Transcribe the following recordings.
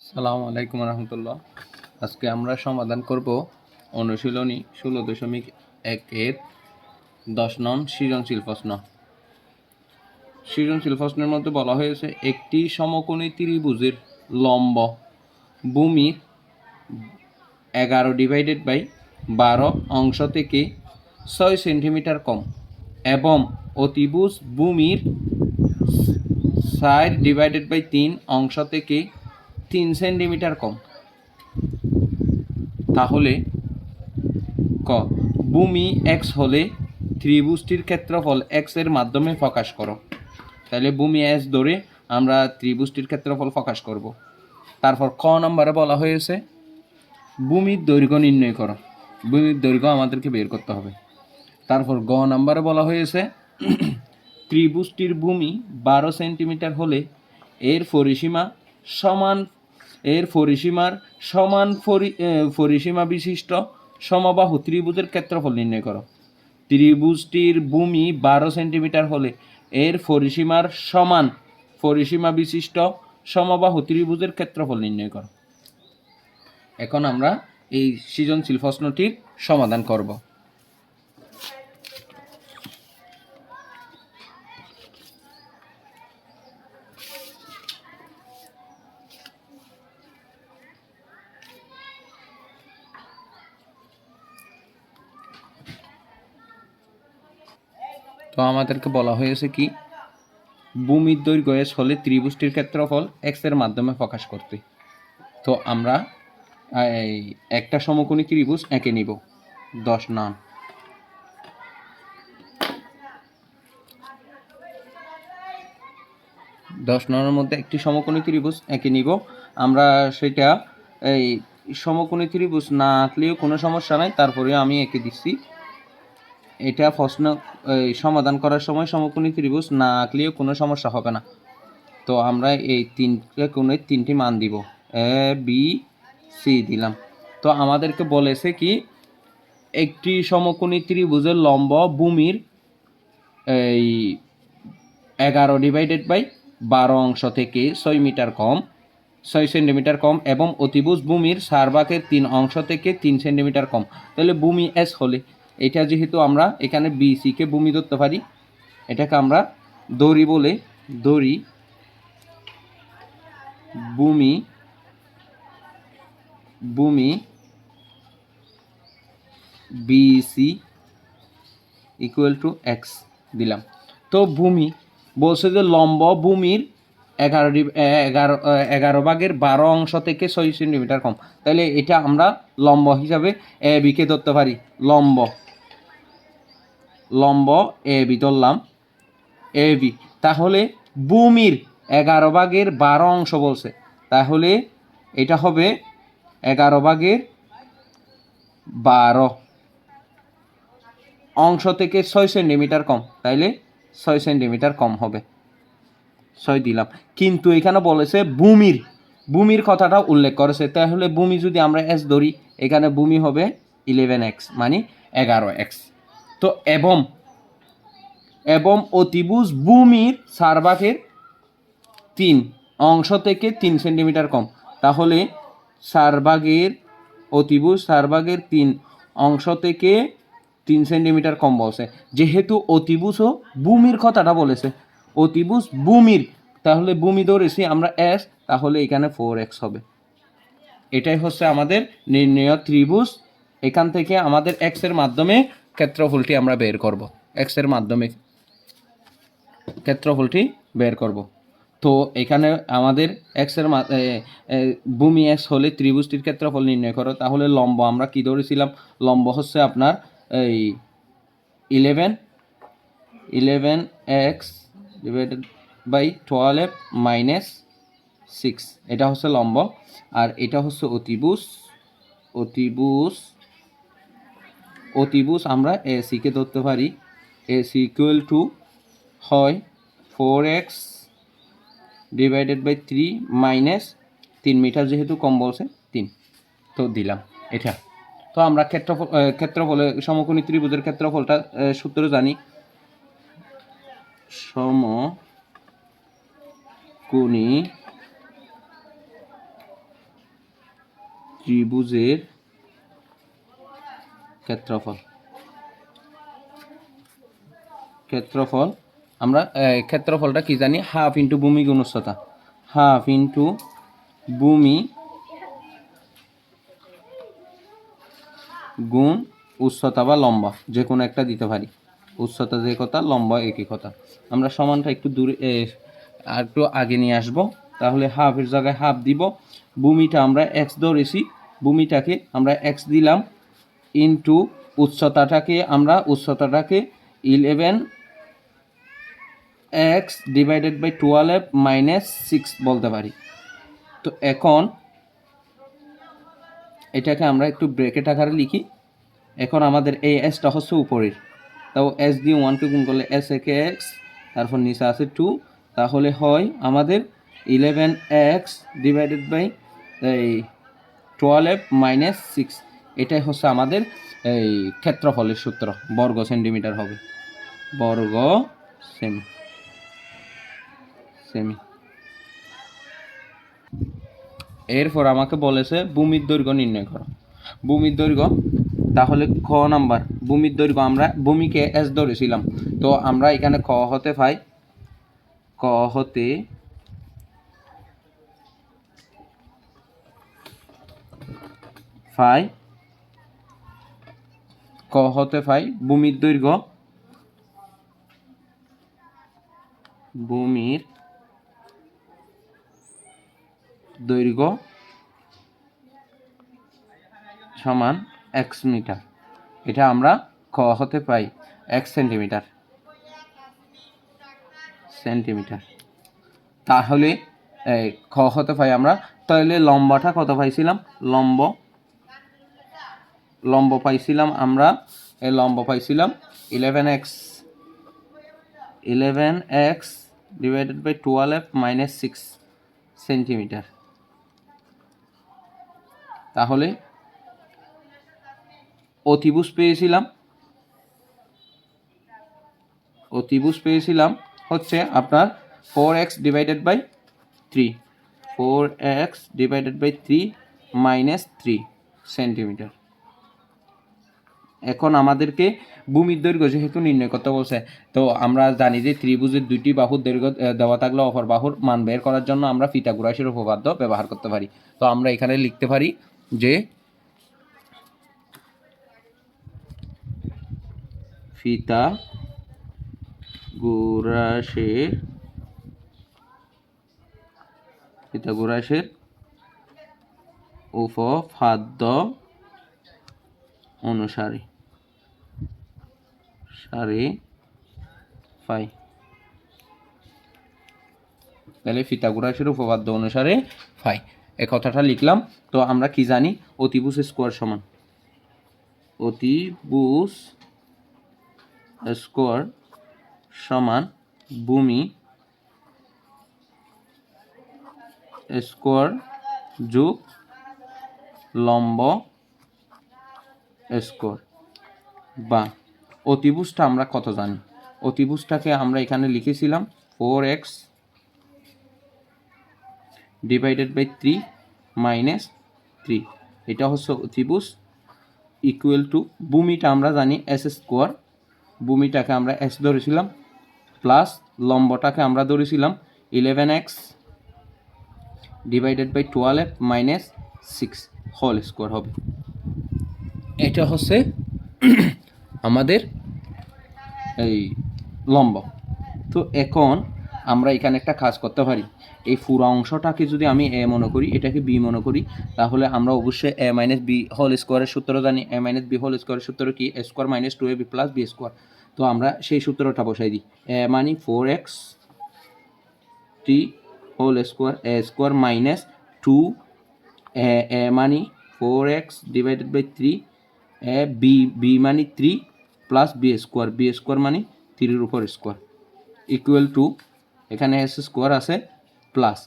সালামু আলাইকুম রহমতুল্লাহ। আজকে আমরা সমাধান করব অনুশীলনী 16.1 এর 10 নং সৃজনশীল প্রশ্ন। সৃজনশীল প্রশ্নের মধ্যে বলা হয়েছে একটি সমকোণী ত্রিভুজের লম্ব ভূমির 11/12 অংশ থেকে 6 সেন্টিমিটার কম এবং অতিভুজ ভূমির 4/3 অংশ থেকে 3 সেন্টিমিটার কম। তাহলে ক ভূমি এক্স হলে ত্রিভুজটির ক্ষেত্রফল এক্স এর মাধ্যমে প্রকাশ করো। তাহলে ভূমি এক্স ধরে আমরা ত্রিভুজটির ক্ষেত্রফল প্রকাশ করব। তারপর ক নম্বরে বলা হয়েছে ভূমির দৈর্ঘ্য নির্ণয় করো। ভূমির দৈর্ঘ্য আমাদেরকে বের করতে হবে। তারপর গ নম্বরে বলা হয়েছে ত্রিভুজটির ভূমি 12 সেন্টিমিটার হলে এর পরিসীমার সমান পরিসীমা বিশিষ্ট সমবাহু ত্রিভুজের ক্ষেত্রফল নির্ণয় করো। ত্রিভুজটির ভূমি 12 সেন্টিমিটার হলে এর পরিসীমার সমান পরিসীমা বিশিষ্ট সমবাহু ত্রিভুজের ক্ষেত্রফল নির্ণয় করো। এখন আমরা এই সৃজনশীল প্রশ্নটির সমাধান করব। তো আমাদেরকে বলা হয়েছে কি ভূমির দৈর্ঘ্য এস হলে ত্রিভুজটির ক্ষেত্রফল এক্স এর মাধ্যমে প্রকাশ করতে। তো আমরা একটা সমকোণী ত্রিভুজ এঁকে নিব। 10 নং মধ্যে একটি সমকোণী ত্রিভুজ এঁকে নিব। আমরা সেটা এই সমকোণী ত্রিভুজ না আঁকলেও কোনো সমস্যা নাই, তারপরে আমি এঁকে দিচ্ছি। এটা প্রশ্ন সমাধান করার সময় সমকোণী ত্রিভুজ না আঁকলেও কোনো সমস্যা হবে না। তো আমরা এই তিনটে কোণের তিনটি মান দিব, এ বি সি দিলাম। তো আমাদেরকে বলেছে কি একটি সমকোণী ত্রিভুজের লম্ব ভূমির 11/12 অংশ থেকে 6 সেন্টিমিটার কম এবং অতিভুজ ভূমির 4/3 অংশ থেকে 3 সেন্টিমিটার কম। তাহলে ভূমি এস হলে এটা যেহেতু আমরা এখানে বি সিকে ভূমি ধরতে পারি, এটাকে আমরা দড়ি বলে দড়ি ভূমি বিসি ইকুয়াল টু এক্স দিলাম। তো ভূমি বলছে যে লম্ব ভূমির 11/12 অংশ থেকে 6 সেন্টিমিটার কম। তাহলে এটা আমরা লম্ব হিসাবে এ বিকে ধরতে পারি। লম্ব এ বি ধরলাম, এ বি। তাহলে ভূমির 11/12 অংশ বলছে, তাহলে এটা হবে 11/12 অংশ থেকে 6 সেন্টিমিটার কম, তাইলে 6 সেন্টিমিটার কম হবে, 6 দিলাম। কিন্তু এখানে বলেছে ভূমির কথাটা উল্লেখ করেছে। তাহলে ভূমি যদি আমরা এস ধরি, এখানে ভূমি হবে 11x মানে 11x। তো এবং অতিভুজ ভূমির 4/3 অংশ থেকে 3 সেন্টিমিটার কম। তাহলে অতিভুজ 4/3 অংশ থেকে 3 সেন্টিমিটার কম বলছে। যেহেতু অতিভুজ ও ভূমির কথাটা বলেছে, অতিভুজ ভূমির, তাহলে ভূমি ধরেছি আমরা এস, তাহলে এখানে 4x হবে। এটাই হচ্ছে আমাদের নির্ণেয় ত্রিভুজ। এখান থেকে আমাদের এক্স এর মাধ্যমে ক্ষেত্রফলটি আমরা বের করব। এক্স এর মাধ্যমে ক্ষেত্রফলটি বের করব। তো এখানে আমাদের এক্সের ভূমি এক্স হলে ত্রিভুজটির ক্ষেত্রফল নির্ণয় করো। তাহলে লম্ব আমরা কি ধরেছিলাম, লম্ব হচ্ছে আপনার এই 11x ডিভাইডেড বাই 12 মাইনাস 6, এটা হচ্ছে লম্ব। আর এটা হচ্ছে অতিভুজ আমরা এসিকে ধরতে পারি। এসি ইকুয়াল টু হয় 4x divided by 3 minus 3 metre, যেহেতু কম বলছে 3, তো দিলাম এটা। তো আমরা ক্ষেত্রফলে সমকোণী ত্রিভুজের ক্ষেত্রফলটা সূত্র জানি, সমকোণী ত্রিভুজের ক্ষেত্রফল আমরা ক্ষেত্রফলটা কি জানি, হাফ ইন্টু ভূমি গুণ উচ্চতা, হাফ ইন্টু ভূমি গুণ উচ্চতা বা লম্বা, যে কোনো একটা দিতে পারি। উচ্চতা যে কথা, লম্বা একই কথা। আমরা সমানটা একটু দূরে আর একটু আগে নিয়ে আসব, তাহলে হাফের জায়গায় হাফ দিব। ভূমিটা আমরা এক্স ধরেছি, ভূমিটাকে আমরা এক্স দিলাম, ইন্টু উচ্চতাটাকে 11x ডিভাইডেড বাই 12 মাইনাস 6 বলতে পারি। তো এখন এটাকে আমরা একটু ব্রেকেট আকারে লিখি। এখন আমাদের এই এসটা হচ্ছে উপরের, তাও এস দিয়ে 1কে গুণ করলে এস একে এক্স, তারপর নিচে আছে 2, তাহলে হয় আমাদের 11x ডিভাইডেড বাই এই 12 মাইনাস 6। এটাই হচ্ছে আমাদের এই ক্ষেত্রফলের সূত্র, বর্গ সেন্টিমিটার হবে, বর্গ সেমি। এরপর আমাকে বলেছে ভূমির দৈর্ঘ্য নির্ণয় করো। ভূমির দৈর্ঘ্য, তাহলে খ নাম্বার, ভূমির দৈর্ঘ্য আমরা ভূমিকে এস ধরেছিলাম, তো আমরা এখানে ক হতে পাই, ক হতে পাই ভূমির দৈর্ঘ্য, সমান এক্স মিটার। এটা আমরা খ হতে পাই এক্স সেন্টিমিটার। তাহলে খ হতে পাই আমরা, তাহলে লম্বাটা কত পাইছিলাম, লম্ব পাইছিলাম আমরা, এই লম্ব পাইছিলাম 11x divided by 12 minus 6 centimetre. তাহলে অতিভুজ পেয়েছিলাম হচ্ছে আপনার 4x divided by 3 minus 3 centimetre. এখন আমাদেরকে ভূমির দৈর্ঘ্য যেহেতু নির্ণয় করতে বলছে, তো আমরা জানি যে ত্রিভুজের দুইটি বাহুর দৈর্ঘ্য দেওয়া থাকলে অপর বাহুর মান বের করার জন্য আমরা পিথাগোরাসের উপপাদ্য ব্যবহার করতে পারি। তো আমরা এখানে লিখতে পারি যে পিথাগোরাসের উপপাদ্য অনুসারে পাই। তাহলে পিথাগোরাসের উপপাদ্য অনুসারে পাই, এই কথাটা লিখলাম। তো আমরা কি জানি, অতিভুজ স্কোয়ার সমান ভূমি স্কোয়ার যোগ লম্ব স্কোয়ার, বা অতিভুজটা আমরা কত জানি, অতিভুজটাকে আমরা এখানে লিখেছিলাম 4x ডিভাইডেড বাই 3 মাইনাস 3। এটা হচ্ছে অতিভুজ, ইকুয়াল টু ভূমিটা আমরা জানি এস স্কোয়ার, ভূমিটাকে আমরা এস ধরেছিলাম, প্লাস লম্বটাকে আমরা ধরেছিলাম 11x divided by 12 minus 6 whole square হবে। এটা হচ্ছে আমাদের এই লম্ব। তো এখন আমরা এখানে একটা কাজ করতে পারি, এই পুরো অংশটাকে যদি আমি এ মনে করি, এটাকে বি মনে করি, তাহলে আমরা অবশ্যই এ মাইনাস বি হোল স্কোয়ারের সূত্র জানি। এ মাইনাস বি হোল স্কোয়ারের সূত্র কি, A square minus 2ab plus B square. তো আমরা সেই সূত্রটা বসাই দিই, এ মানে 4x whole square, A square minus 2 A মানে 4x divided by 3, A B মানে 3 প্লাস বি স্কোয়ার মানে 3-এর উপর স্কোয়ার, ইকুয়াল টু এখানে এস স্কোয়ার আছে প্লাস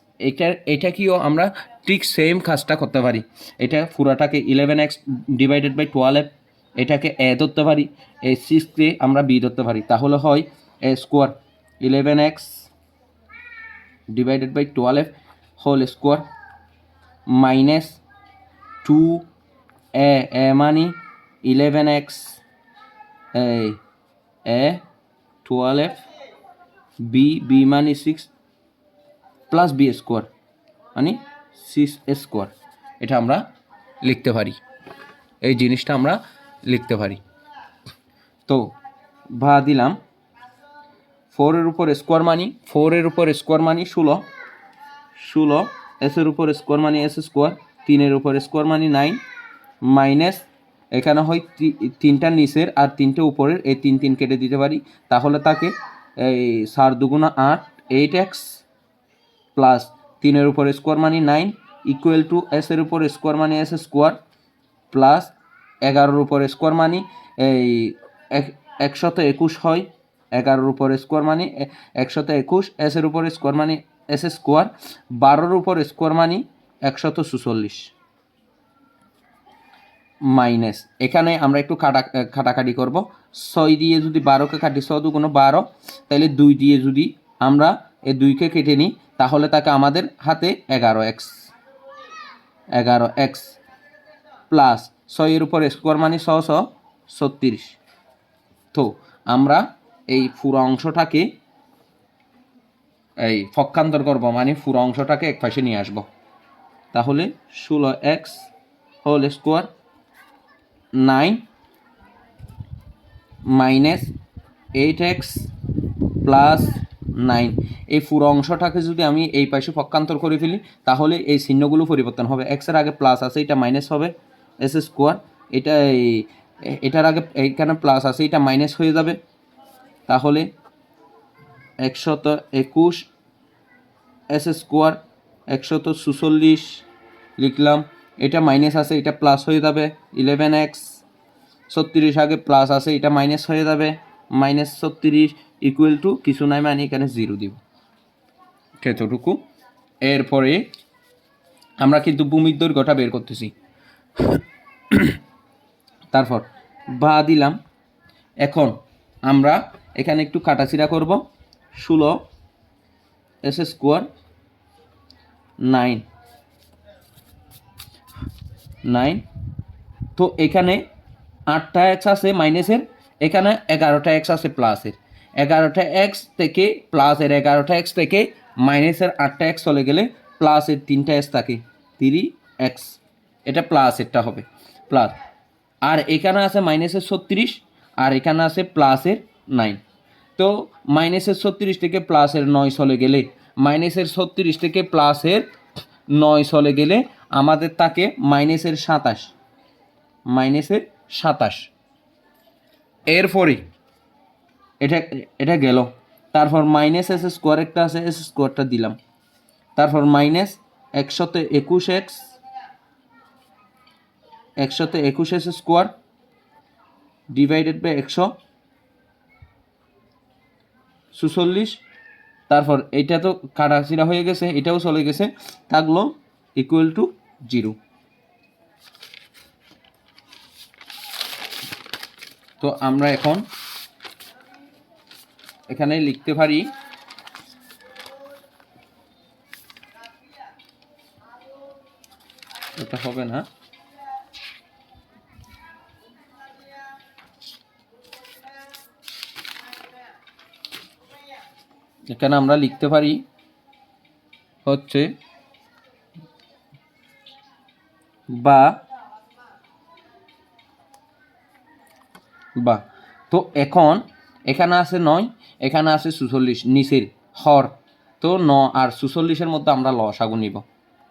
এটা কিও আমরা ঠিক সেম কাজটা করতে পারি। এটা পুরাটাকে 11x ডিভাইডেড বাই 12, এটাকে এ ধরতে পারি, এই 6কে আমরা বি ধরতে পারি, তাহলে হয় A square 11x divided by 12 whole square minus 2 two A মানে 11x, এ 12f, বি মানে 6 প্লাস বি স্কোয়ার মানে 6 স্কোয়ার। এটা আমরা লিখতে পারি, এই জিনিসটা আমরা লিখতে পারি। তো ভা দিলাম 4 উপর স্কোয়ার মানি 4 উপর স্কোয়ার মানি 16, এসের উপর স্কোয়ার মানি এস স্কোয়ার, 3 উপর স্কোয়ার মানি 9, মাইনাস এখানে হয় 3টা নিচের আর 3টে উপরের, এই 3 কেটে দিতে পারি, তাহলে তাকে এই 4 দুগুণা 8 8x প্লাস 3 উপর স্কোয়ার মানি 9 ইকুয়াল টু এসের উপর স্কোয়ার মানি এস স্কোয়ার প্লাস 11 উপর স্কোয়ার মানি এই 121 হয়, 11 উপর স্কোয়ার মানি 121, এসের উপর স্কোয়ার মানি এস স্কোয়ার, 12 উপর স্কোয়ার মানি 146 মাইনাস এখানে আমরা একটু কাটাকাটি করব। 6 দিয়ে যদি 12কে কাটি 6 দুগুণ 12, তাহলে 2 দিয়ে যদি আমরা এই 2কে কেটে নিই তাহলে তাকে আমাদের হাতে 11x প্লাস 6 উপর স্কোয়ার মানে 636। তো আমরা এই পুরো অংশটাকে এই পক্ষান্তর করব, মানে পুরো অংশটাকে এক পাশে নিয়ে আসব। তাহলে 16x whole square 9 minus 8x plus 9, এই পুরো অংশটাকে যদি আমি এই পাশে পক্ষান্তর করে ফেলি তাহলে এই চিহ্নগুলো পরিবর্তন হবে। এক্সের আগে প্লাস আছে, এটা মাইনাস হবে এস স্কোয়ার, এটা এটার আগে এইখানে প্লাস আছে, এটা মাইনাস হয়ে যাবে। তাহলে 121 এস স্কোয়ার 146 লিখলাম, এটা মাইনাস আছে, এটা প্লাস হয়ে যাবে 11x, 36 আগে প্লাস আছে, এটা মাইনাস হয়ে যাবে মাইনাস 36 ইকুয়াল টু কিছু নাই মানে এখানে 0 দিব, এতটুকু। এরপরে আমরা কিন্তু ভূমির দৈর্ঘ্যটা বের করতেছি। তারপর বা দিলাম, এখন আমরা এখানে একটু কাটাছিড়া করব। 16 এস স্কোয়ার 9, তো এখানে 8টা এক্স আছে মাইনাসের, এখানে 11টা এক্স আছে প্লাসের, 11টা এক্স থেকে প্লাসের 11টা এক্স থেকে মাইনাসের 8টা এক্স চলে গেলে প্লাসের 3টা এক্স থাকে 3x, এটা প্লাসেরটা হবে প্লাস। আর এখানে আছে মাইনাসের 36 আর এখানে আছে প্লাসের 9, তো মাইনাসের 36 থেকে প্লাসের 9 চলে গেলে, মাইনাসের 36 থেকে প্লাসের 9 চলে গেলে আমাদের থাকে মাইনাসের 27। এরপরে এটা গেল, তারপর মাইনাস এস স্কোয়ার একটা আছে, এস স্কোয়ারটা দিলাম, তারপর minus 121x 121 S square divided by 146, তারপর এইটা তো কাটাছিড়া হয়ে গেছে, এটাও চলে গেছে, থাকলো ইকুয়াল টু 0। তো আমরা এখন এখানে লিখতে পারি এটা হবে না, এখানে আমরা লিখতে পারি হচ্ছে বা তো এখন এখানে আছে 9, এখানে আছে 46 নিচের হর, তো 9 আর 46-এর মধ্যে আমরা লসাগু নিব।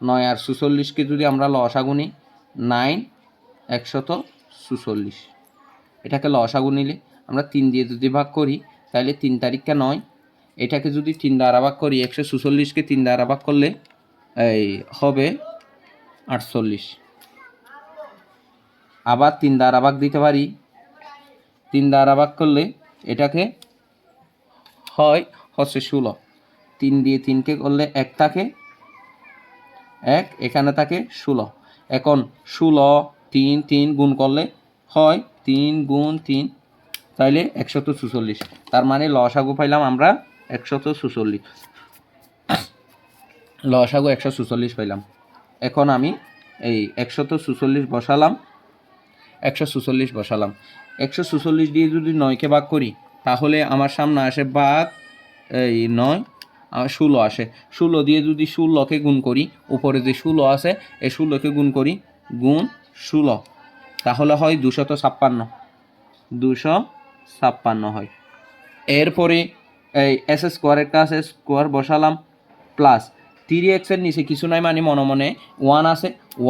9 আর 46-কে যদি আমরা লসাগু নিই 9 146, এটাকে লসাগু নিলে আমরা 3 দিয়ে যদি ভাগ করি তাহলে 3 তারিখকে 9, এটাকে যদি 3 দ্বারা ভাগ করি 146-কে 3 দ্বারা ভাগ করলে এই হবে 48, আবার 3 দ্বারা ভাগ দিতে পারি, 3 দ্বারা ভাগ করলে এটাকে হচ্ছে 16, 3 দিয়ে 3কে করলে 1 থাকে 1, এখানে থাকে 16, এখন 16 3 3 গুণ করলে হয় 3 গুণ 3, তাইলে 146, তার মানে লসাগু পাইলাম আমরা 146, লসাগু 146 পাইলাম। এখন আমি এই 146 বসালাম, 146 বসালাম। 146 দিয়ে যদি 9কে ভাগ করি তাহলে আমার সামনে আসে ভাগ এই 9, 16 আসে। 16 দিয়ে যদি 16কে গুণ করি, উপরে যে 16 আছে এই 16কে গুণ করি, গুণ 16, তাহলে হয় 256, 256 হয়। এরপরে এই এস স্কোয়ার একটা আছে, স্কোয়ার বসালাম, প্লাস 3x এর নিচে কিছু নাই মানে মনে মনে 1 আছে,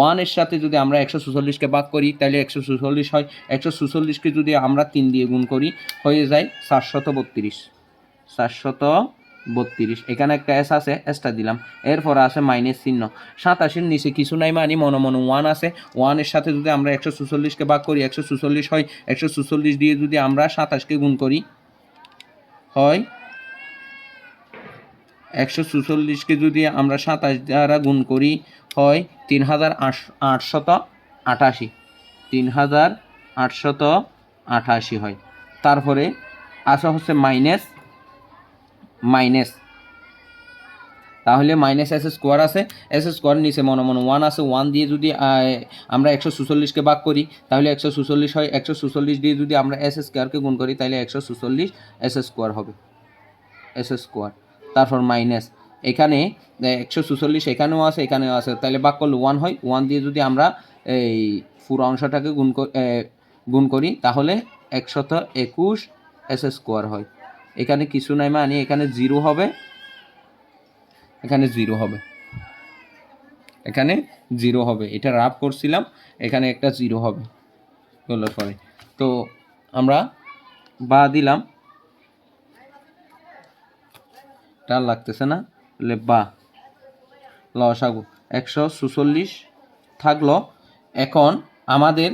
1-এর সাথে যদি আমরা 146কে ভাগ করি তাহলে 146 হয়। 146কে যদি আমরা 3 দিয়ে গুণ করি হয়ে যায় 432, 432। এখানে একটা এস আছে, এসটা দিলাম। এরপর আছে মাইনাস চিহ্ন। 87-এর নিচে কিছু নাই মানে মনে মনে 1 আছে, 1-এর সাথে যদি আমরা 146কে ভাগ করি 146 হয়। 146 দিয়ে যদি আমরা 27কে গুণ করি হয় 146কে যদি আমরা 27 দ্বারা গুণ করি হয় 3888, 3888 হয়। তারপরে আসা হচ্ছে মাইনাস, তাহলে মাইনাস এস স্কোয়ার আছে, এস স্কোয়ার নিচে মনে মনে 1 আছে, 1 দিয়ে যদি আমরা 146কে ভাগ করি তাহলে 146 হয়। 146 দিয়ে যদি আমরা এস স্কোয়ারকে গুণ করি তাহলে 146 এস স্কোয়ার হবে, এস স্কোয়ার। তারপর মাইনাস এখানে 146 এখানেও আছে, এখানেও আছে, তাহলে ভাগ করলে 1 হয়। 1 দিয়ে যদি আমরা এই পুরো অংশটাকে গুণ করি তাহলে 121 এস স্কোয়ার হয়। এখানে কিছু নাই মানে এখানে 0 হবে, এখানে 0 হবে, এখানে 0 হবে। এটা রাফ করছিলাম, এখানে একটা 0 হবে বলার পরে। তো আমরা বা দিলাম, টাল লাগতেছে না, তাহলে বা লসাগু 146 থাকলো। এখন আমাদের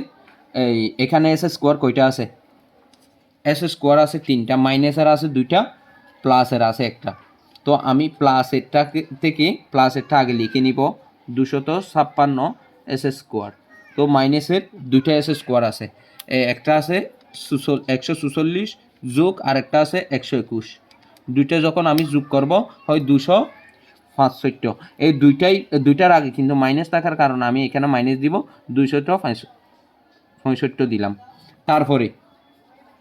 এই এখানে এস স্কোয়ার কয়টা আছে? এস স্কোয়ার আছে 3টা, মাইনাসের আছে 2টা, প্লাসের আছে একটা। তো আমি প্লাসেরটা থেকে প্লাসেরটা আগে লিখে নিব, 256 এস স্কোয়ার। তো মাইনাসের 2টা এস স্কোয়ার আছে, একটা আছে 146 যোগ আর একটা আছে 121। 2টা যখন আমি যোগ করব হয় 265। এই দুইটার আগে কিন্তু মাইনাস থাকার কারণে আমি এখানে মাইনাস দিব, 265 দিলাম। তারপরে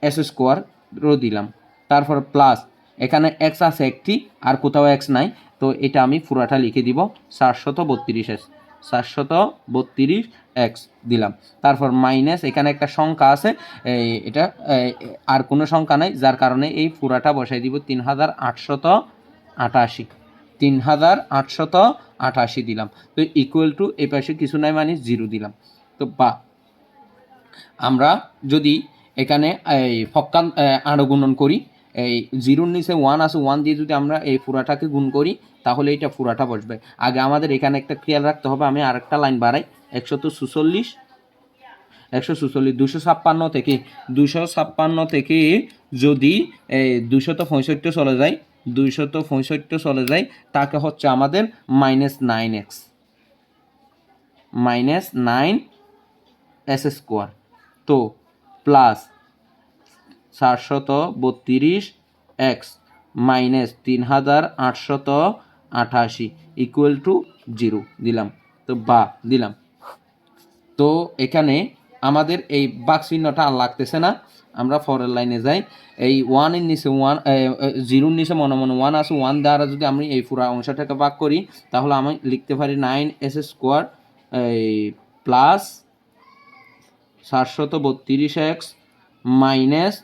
এস স্কোয়ার রো দিলাম, তারপর প্লাস এখানে এক্স আছে একটি আর কোথাও এক্স নাই, তো এটা আমি পুরাটা লিখে দিব 432 এক্স, 432 এক্স দিলাম। তারপর মাইনাস এখানে একটা সংখ্যা আছে, এটা আর কোনো সংখ্যা নাই, যার কারণে এই পুরাটা বসাই দিব 3888, 3888 দিলাম। তো ইকুয়াল টু এই পাশে কিছু নাই মানে 0 দিলাম। তো বা আমরা যদি এখানে এই ফক্কান আনুগুণন করি, এই 0-র নিচে 1 আছে, 1 দিয়ে যদি আমরা এই পুরাটাকে গুণ করি তাহলে এটা পুরাটা বসবে। আগে আমাদের এখানে একটা খেয়াল রাখতে হবে, আমি আরেকটা লাইন বাড়াই, 146 256 থেকে যদি 265 চলে যায়, 265 চলে যায়, তাকে হচ্ছে আমাদের -9x, -9 এস স্কোয়ার। তো plus 432 x minus 3888 equal to 0 দিলাম। তো বা দিলাম। তো এখানে আমাদের এই বাক চিহ্নটা আর লাগতেছে না, আমরা পরের লাইনে যাই। এই 1-এর নিচে 1, 0-র নিচে মনে মনে 1 আছে, 1 দ্বারা যদি আমি এই পুরো অংশটাকে ভাগ করি তাহলে আমি লিখতে পারি 9s স্কোয়ার এই প্লাস 432x মাইনাস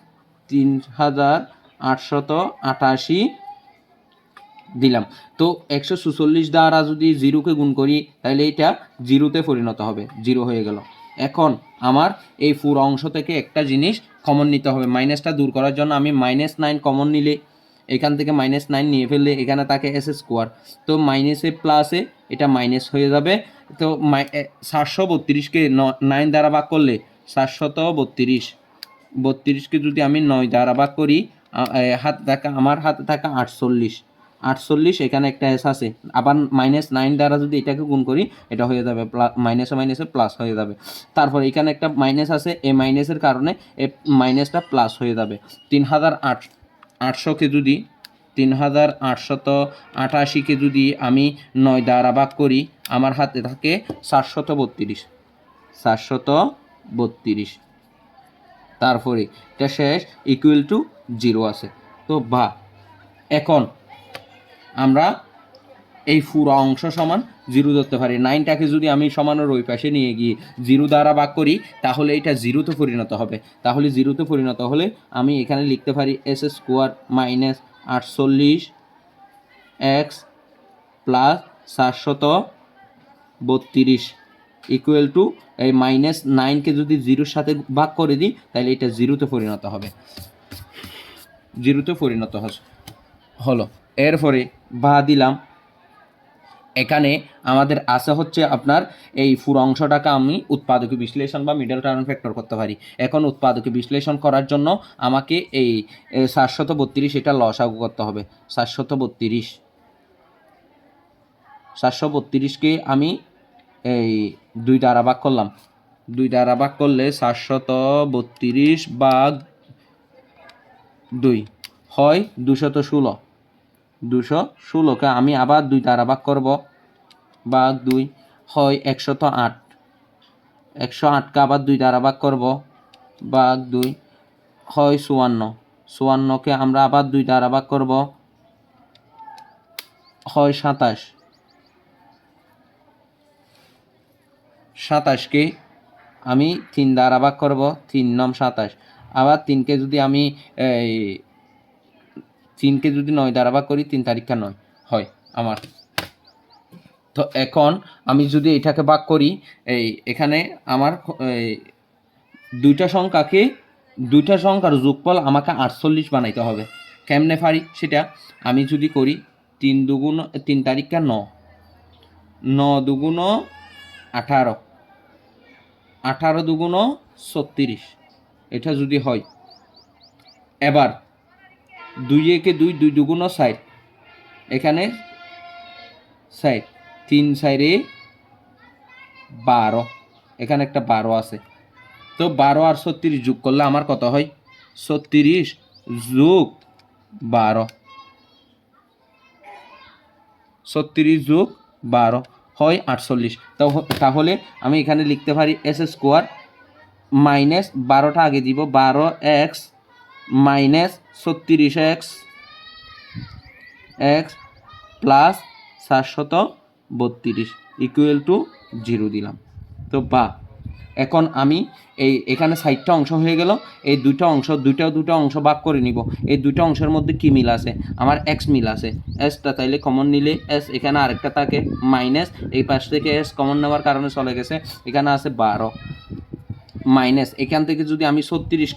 3888 দিলাম। তো 146 দ্বারা যদি 0কে গুণ করি তাহলে এটা 0-তে পরিণত হবে, 0 হয়ে গেল। এখন আমার এই পুরো অংশ থেকে একটা জিনিস কমন নিতে হবে, মাইনাসটা দূর করার জন্য আমি -9 কমন নিলে, এখান থেকে -9 নিয়ে ফেললে এখানে থাকে এস স্কোয়ার। তো মাইনাসে প্লাসে এটা মাইনাস হয়ে যাবে। তো 432কে 9 দ্বারা ভাগ করলে 432কে যদি আমি 9 দ্বারা ভাগ করি, আমার হাতে থাকা 48, এখানে একটা এস আছে, আবার -9 দ্বারা যদি এটাকে গুণ করি এটা হয়ে যাবে মাইনাসে মাইনাসে প্লাস হয়ে যাবে। তারপর এখানে একটা মাইনাস আছে, এই মাইনাসের কারণে এই মাইনাসটা প্লাস হয়ে যাবে। 3800কে যদি 3888কে যদি আমি 9 দ্বারা ভাগ করি আমার হাতে থাকে 732। 732, তারপরে এটা শেষ, ইকুয়াল টু 0 আছে। তো বা এখন আমরা এই পুরো অংশ সমান 0 ধরতে পারি। 9টাকে যদি আমি সমানের ওই পাশে নিয়ে গিয়ে 0 দ্বারা ভাগ করি তাহলে এটা 0-তে পরিণত হবে। তাহলে 0-তে পরিণত হলে আমি এখানে লিখতে পারি s square minus 48 x plus 732 equal to এই মাইনাস 9কে যদি 0-র সাথে ভাগ করে দিই তাহলে এটা 0-তে পরিণত হবে। 0-তে পরিণত হলো। এরপরে বা দিলাম। এখানে আমাদের আছে হচ্ছে আপনার এই পুরো অংশটাকে আমি উৎপাদকে বিশ্লেষণ বা মিডল টার্ম ফ্যাক্টর করতে পারি। এখন উৎপাদকে বিশ্লেষণ করার জন্য আমাকে এই 732 এটা লসাগু করতে হবে। 732কে আমি এই 2 দ্বারা ভাগ করলাম। 2 দ্বারা ভাগ করলে 732 ভাগ 2 হয় 216। 216কে আমি আবার 2 দ্বারা ভাগ করব, ভাগ 2 হয় 108। 108কে আবার 2 দ্বারা ভাগ করব, ভাগ 2 হয় 54। 54কে আমরা আবার 2 দ্বারা ভাগ করব, হয় 27। 27কে আমি 3 দ্বারা ভাগ করব, 3 9 27। আবার 3কে যদি আমি 9 দ্বারা ভাগ করি 3 তারিখা 9 হয় আমার। তো এখন আমি যদি এটাকে ভাগ করি এখানে আমার দুইটা সংখ্যার যোগফল আমাকে 48 বানাইতে হবে। কেমনে পারি সেটা আমি যদি করি 3 তারিখা 9, 9 দুগুণ 18, 18 দুগুণ 36, এটা যদি হয়। এবার 2 একে 2, 2 দুগুণ 60, এখানে 60, 3 4 12, এখানে একটা 12 আছে। তো 12 আর 36 যোগ করলে আমার কত হয়? 36 যোগ 12, 36 যোগ 12 হয় 48। তাহলে আমি এখানে লিখতে পারি এস স্কোয়ার মাইনাস 12টা আগে দিব, 12x minus 36x plus 732 equal to 0 দিলাম। তো বা এখন আমি এখানে 60টা অংশ হয়ে গেল। এই দুটো অংশ ভাগ করে নিব। এই দুটো অংশের মধ্যে কি মিল আছে? আমার এক্স মিল আছে। এসটা তাইলে কমন নিলে এস, এখানে আরেকটা থাকে মাইনাস, এই পাশ থেকে এস কমন নেওয়ার কারণে চলে গেছে, এখানে আছে 12 মাইনাস, এখান থেকে যদি আমি 36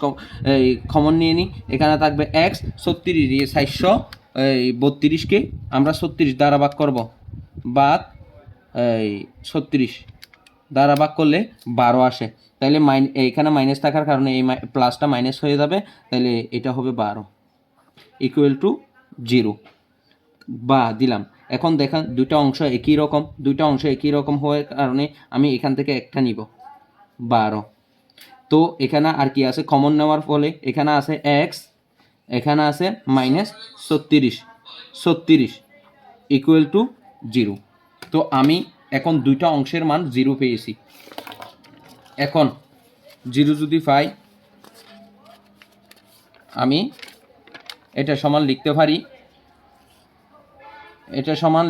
কমন নিয়ে নিই এখানে থাকবে এক্স। 36 দিয়ে 432কে আমরা 36 দ্বারা ভাগ করব, বাদ 36 দ্বারা ভাগ করলে 12 আসে। তাইলে এখানে মাইনাস থাকার কারণে এই প্লাসটা মাইনাস হয়ে যাবে, তাইলে এটা হবে 12 ইকুয়াল টু 0 বা দিলাম। এখন দেখেন দুইটা অংশ একই রকম হওয়ার কারণে আমি এখান থেকে একটা নিব 12। তো এখানে আর কি আছে কমন নেওয়ার ফলে? এখানে আছে এক্স, এখানে আছে মাইনাস 36 ইকুয়াল টু 0। তো আমি এখন দুইটা অংশের মান 0 পেয়েছি। এখন 0 যদি পাই আমি এটা সমান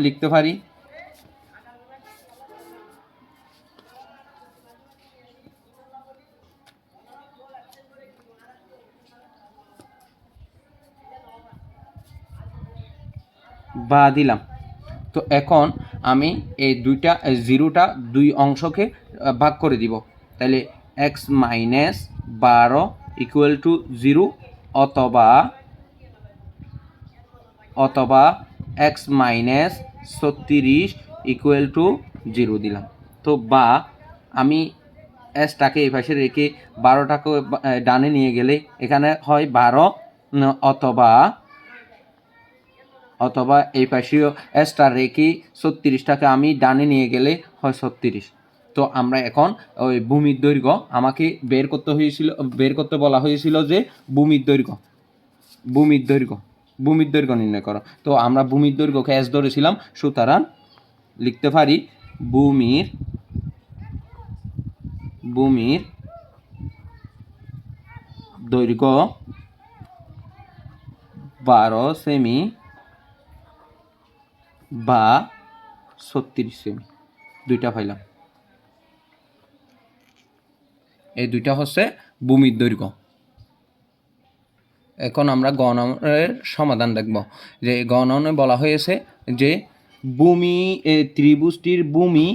লিখতে পারি বা দিলাম। তো এখন আমি এই 0টা 2 অংশকে ভাগ করে দিব। তাহলে x মাইনাস 12 ইকুয়াল টু 0 অথবা x মাইনাস 36 ইকুয়াল টু 0 দিলাম। তো বা আমি এসটাকে এই পাশে রেখে 12টাকে ডানে নিয়ে গেলে এখানে হয় 12 অথবা এই পাশেও এসটা রেখে 36টাকে আমি ডানে নিয়ে গেলে হয় 36। তো আমরা এখন ওই ভূমির দৈর্ঘ্য আমাকে বের করতে বলা হয়েছিল যে ভূমির দৈর্ঘ্য ভূমির দৈর্ঘ্য নির্ণয় করো। তো আমরা ভূমির দৈর্ঘ্যকে এস ধরেছিলাম, সুতরাং লিখতে পারি ভূমির দৈর্ঘ্য 12 সেমি বা 36 সেমি, দুইটা পাইলাম। এই দুইটা হচ্ছে ভূমির দৈর্ঘ্য। এখন আমরা গণনের সমাধান দেখব। যে গণনে বলা হয়েছে যে ভূমি ত্রিভুজটির ভূমি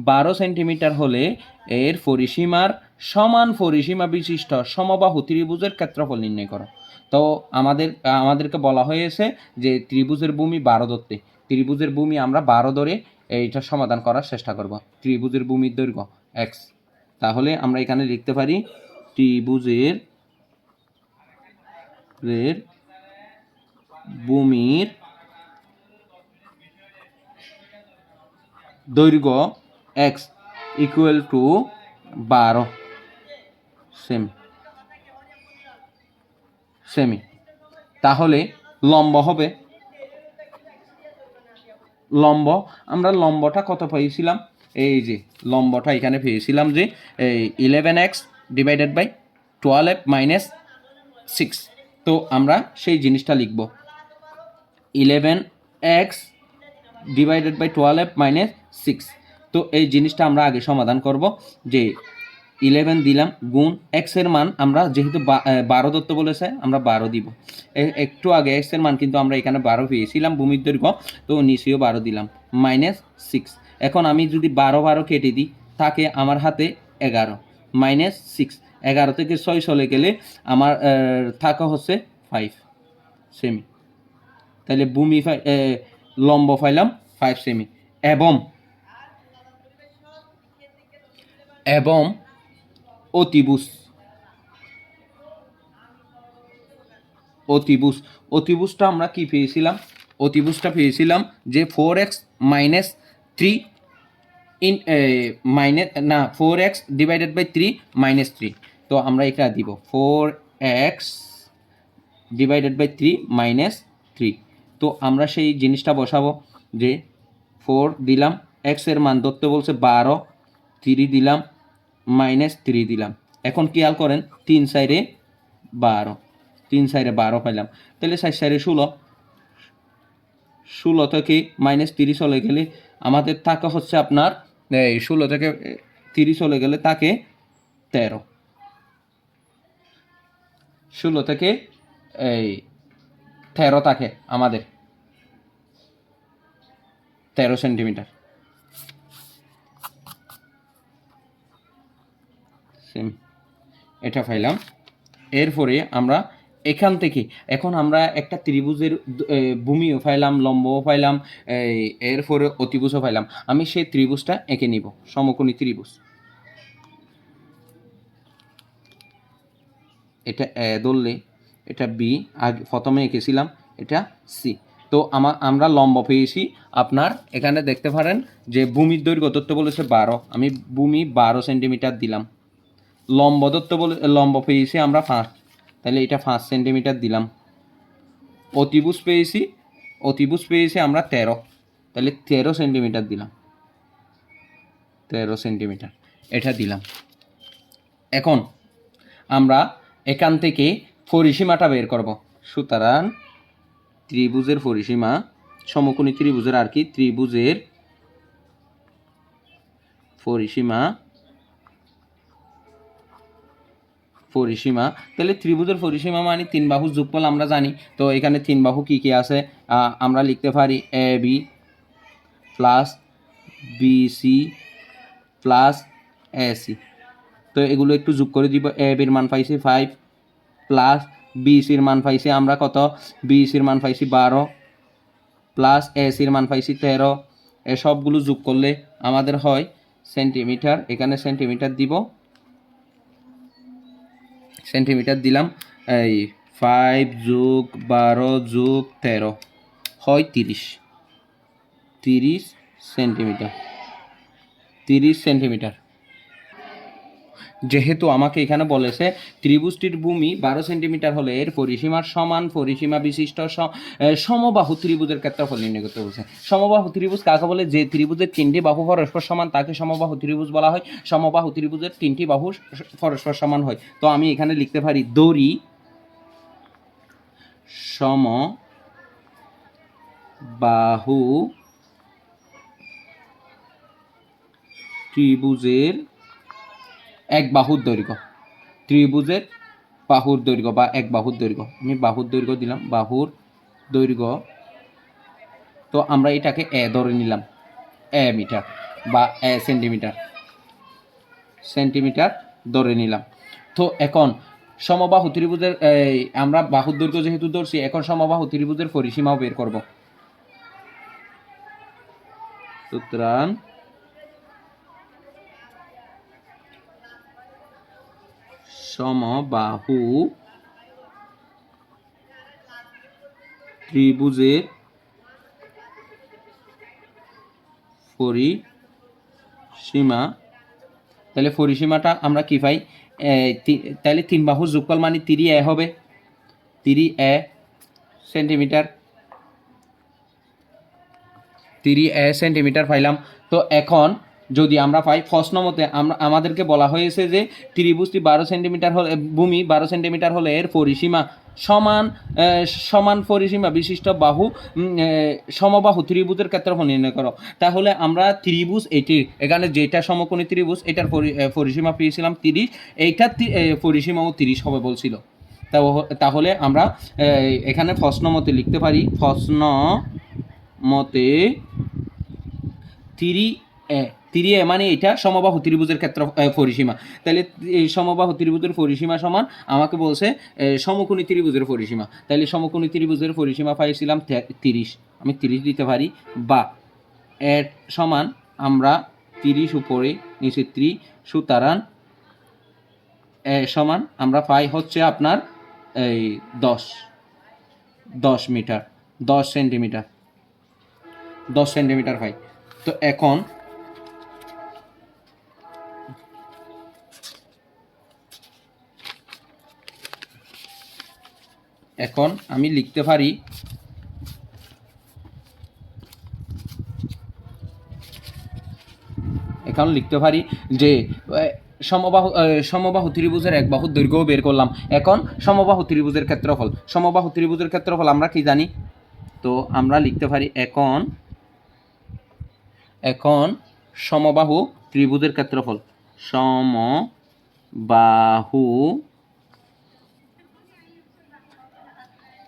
12 সেন্টিমিটার হলে এর পরিসীমার সমান পরিসীমা বিশিষ্ট সমবাহু ত্রিভুজের ক্ষেত্রফল নির্ণয় করো। তো আমাদেরকে বলা হয়েছে যে ত্রিভুজের ভূমি 12 ধরতে। ত্রিভুজের ভূমি আমরা 12 ধরে এইটা সমাধান করার চেষ্টা করব। ত্রিভুজের ভূমির দৈর্ঘ্য এক্স, তাহলে আমরা এখানে লিখতে পারি ত্রিভুজের ভূমির দৈর্ঘ্য এক্স ইকুয়াল টু 12 সেমি। তাহলে লম্ব হবে, লম্ব আমরা লম্বটা কত পেয়েছিলাম, এই যে লম্বটা এখানে পেয়েছিলাম যে 11x divided by 12f minus 6। তো আমরা সেই জিনিসটা লিখব 11x divided by 12f minus 6। তো এই জিনিসটা আমরা আগে সমাধান করব। যে 11 দিলাম গুণ x এর মান, আমরা যেহেতু 12 ধরতে বলেছে আমরা 12 দিব। একটু আগে x এর মান কিন্তু আমরা এখানে 12 পেয়েছিলাম ভূমির দৈর্ঘ্য, তো নিচেও 12 দিলাম মাইনাস 6। এখন আমি যদি 12 কেটে দিই থাকে আমার হাতে 11 মাইনাস 6। 11 থেকে 6 চলে গেলে আমার থাকা হচ্ছে 5 সেমি। তাহলে ভূমি লম্ব পাইলাম 5 সেমি। এবং অতিভুজটা আমরা কি পেয়েছিলাম, অতিভুজটা পেয়েছিলাম যে 4x minus 3 4x divided by 3 minus 3। তো আমরা এটা দিব 4x ডিভাইডেড বাই 3 মাইনাস 3। তো আমরা সেই জিনিসটা বসাবো যে 4 দিলাম, x এর মান ধরতে বলছে 12, 3 দিলাম মাইনাস 3 দিলাম। এখন খেয়াল করেন 3 সাইডে 12 পাইলাম, তাহলে 4 সাইডে 16 থেকে মাইনাস 30 চলে গেলে আমাদের থাকা হচ্ছে আপনার 16 থেকে 30 চলে গেলে তাকে 13, 16 থেকে 13 থাকে আমাদের 13 সেন্টিমিটার। এটা পাইলাম। এরপরে আমরা এখান থেকে এখন আমরা একটা ত্রিভুজের ভূমিও পাইলাম, লম্বও পাইলাম, এরপরে অতিভুজও পাইলাম। আমি সেই ত্রিভুজটা এঁকে নিব, সমকোণী ত্রিভুজ। এটা এ ধরলে এটা বি, আগে প্রথমে এঁকেছিলাম এটা সি। তো আমরা লম্ব পেয়েছি আপনার এখানে দেখতে পারেন যে ভূমির দৈর্ঘ্য ধরতে বলেছে 12, আমি ভূমি 12 সেন্টিমিটার দিলাম। লম্ব ধরতে বলে লম্ব পেয়েছি আমরা 5, তাহলে এটা 5 সেন্টিমিটার দিলাম। অতিভুজ পেয়েছি আমরা 13, তাহলে 13 সেন্টিমিটার দিলাম, 13 সেন্টিমিটার এটা দিলাম। এখন আমরা এখান থেকে পরিসীমাটা বের করব। সুতরাং ত্রিভুজের পরিসীমা, সমকোণী ত্রিভুজের আর কি, ত্রিভুজের পরিসীমা তাহলে ত্রিভুজের পরিসীমা মানে 3 বাহুর যোগফল আমরা জানি। তো এখানে 3 বাহু কি কি আছে, আমরা লিখতে পারি A B plus BC plus AC. তো এগুলো একটু যোগ করে দিব। এ বির মান পাইছি 5 প্লাস বিসির মান পাইছি আমরা কত, বিসির মান পাইছি 12 প্লাস এসির মান পাইছি 13। সবগুলো যোগ করলে আমাদের হয় সেন্টিমিটার। এখানে সেন্টিমিটার দিব, সেন্টিমিটার দিলাম। এই 5 যোগ 12 যোগ 13 হয় 30 সেন্টিমিটার। যেহেতু আমাকে এখানে বলেছে ত্রিভুজটির ভূমি 12 সেন্টিমিটার হলে এর পরিসীমার সমান পরিসীমা বিশিষ্ট সমবাহু ত্রিভুজের ক্ষেত্রফল নির্ণয় করতে বলছে। সমবাহু ত্রিভুজ কাকে বলে? যে ত্রিভুজের 3টি বাহু পরস্পর সমান তাকে সমবাহু ত্রিভুজ বলা হয়। সমবাহু ত্রিভুজের 3টি বাহু পরস্পর সমান হয়। তো আমি এখানে লিখতে পারি দড়ি সমবাহু ত্রিভুজের এক বাহুর দৈর্ঘ্য, ত্রিভুজের বাহুর দৈর্ঘ্য বা এক বাহুর দৈর্ঘ্য, আমি বাহুর দৈর্ঘ্য দিলাম, বাহুর দৈর্ঘ্য। তো আমরা এটাকে ধরে নিলাম মিটার বা সেন্টিমিটার ধরে নিলাম। তো এখন সমবাহু ত্রিভুজের আমরা বাহুর দৈর্ঘ্য যেহেতু ধরছি, এখন সমবাহু ত্রিভুজের পরিসীমাও বের করব। সুতরাং সমবাহু ত্রিভুজের পরিসীমা, তাহলে পরিসীমাটা আমরা কি পাই? তাহলে 3 বাহুর যোগফল মানে 3a হবে, 3a সেন্টিমিটার, 3a সেন্টিমিটার পাইলাম। তো এখন যদি আমরা পাই প্রশ্ন মতে আমাদেরকে বলা হয়েছে যে ত্রিভুজটি 12 সেন্টিমিটার হলে, ভূমি 12 সেন্টিমিটার হলে এর পরিসীমা সমান পরিসীমা বিশিষ্ট বাহু সমবাহু ত্রিভুজের ক্ষেত্রফল নির্ণয় করো। তাহলে আমরা ত্রিভুজ এটির এখানে যেটা সমকোণী ত্রিভুজ এটার পরিসীমা পেয়েছিলাম 30, এইটার পরিসীমাও 30 হবে বলছিল। তাহলে আমরা এখানে প্রশ্ন মতে লিখতে পারি, প্রশ্ন মতে 3a মানে এটা সমবাহু ত্রিভুজের ক্ষেত্র পরিসীমা। তাহলে এই সমবাহু ত্রিভুজের পরিসীমা সমান আমাকে বলছে সমকোণী ত্রিভুজের পরিসীমা। তাহলে সমকোণী ত্রিভুজের পরিসীমা পাইছিলাম 30, আমি 30 দিতে পারি, বা সমান আমরা 30 উপরে নিচে 3, সুতরাং সমান আমরা পাই হচ্ছে আপনার এই 10 মিটার, 10 সেন্টিমিটার পাই। তো এখন আমি লিখতে পারি যে সমবাহু ত্রিভুজের এক বাহুর দৈর্ঘ্য বের করলাম। এখন সমবাহু ত্রিভুজের ক্ষেত্রফল আমরা কি জানি? তো আমরা লিখতে পারি এখন সমবাহু ত্রিভুজের ক্ষেত্রফল, সমবাহু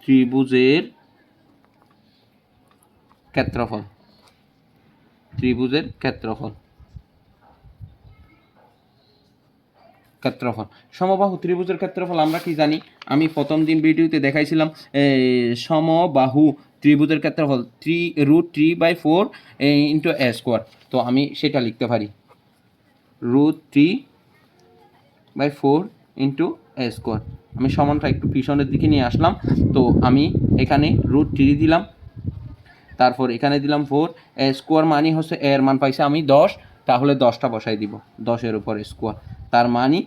ত্রিভুজের ক্ষেত্রফল, সমবাহু ত্রিভুজের ক্ষেত্রফল আমরা কি জানি? আমি প্রথম দিন ভিডিওতে দেখাইছিলাম সমবাহু ত্রিভুজের ক্ষেত্রফল √3/4 ইন্টু a স্কোয়ার। তো আমি সেটা লিখতে পারি √3/4 ইন্টু a স্কোয়ার। আমি সমানটা একটু পিছনের দিকে নিয়ে আসলাম। তো আমি এখানে √3 দিলাম, তারপর এখানে দিলাম 4, a স্কোয়ার মানে হচ্ছে এর মান পাইছে আমি 10, তাহলে 10টা বসাই দিব, 10-এর উপর স্কোয়ার। তার মানে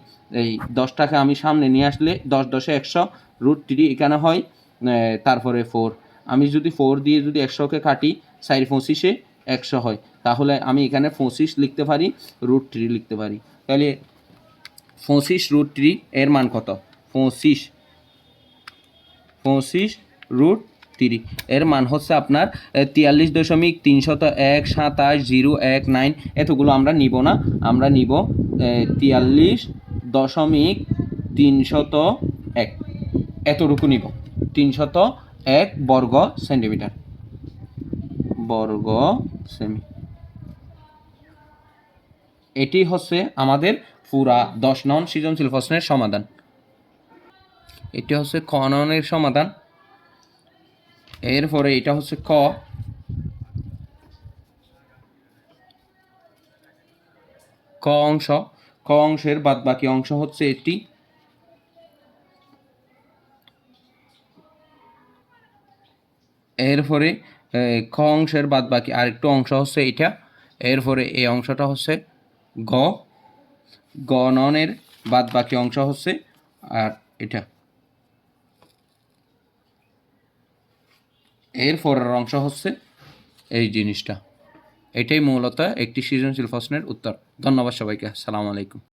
এই 10টাকে আমি সামনে নিয়ে আসলে 10 10 100, √3 এখানে হয়, তারপরে 4, আমি যদি 4 দিয়ে যদি 100কে কাটি 4 25-এ 100 হয়, তাহলে আমি এখানে 25 লিখতে পারি, √3 লিখতে পারি। তাহলে 25 √3 এর মান কত? 25 এর মান হচ্ছে আপনার 43.301.27.019, এতগুলো আমরা নিব না, আমরা নিব 43.301, এতটুকু নিব, 301 বর্গ সেন্টিমিটার, এটি হচ্ছে আমাদের পুরা 10 নং সৃজনশীল প্রশ্নের সমাধান। এটি হচ্ছে ক নংয়ের সমাধান। এরপরে এটা হচ্ছে ক অংশ, ক অংশের বাদবাকি অংশ হচ্ছে এটি। এরপরে খ অংশের বাদবাকি আরেকটু অংশ হচ্ছে এটা। এরপরে এই অংশটা হচ্ছে গ। গণনের বাদ বাকি অংশ হচ্ছে আর এটা, এর পরের অংশ হচ্ছে এই জিনিসটা। এটাই মূলত একটি সৃজনশীল প্রশ্নের উত্তর। ধন্যবাদ সবাইকে। আসসালামু আলাইকুম।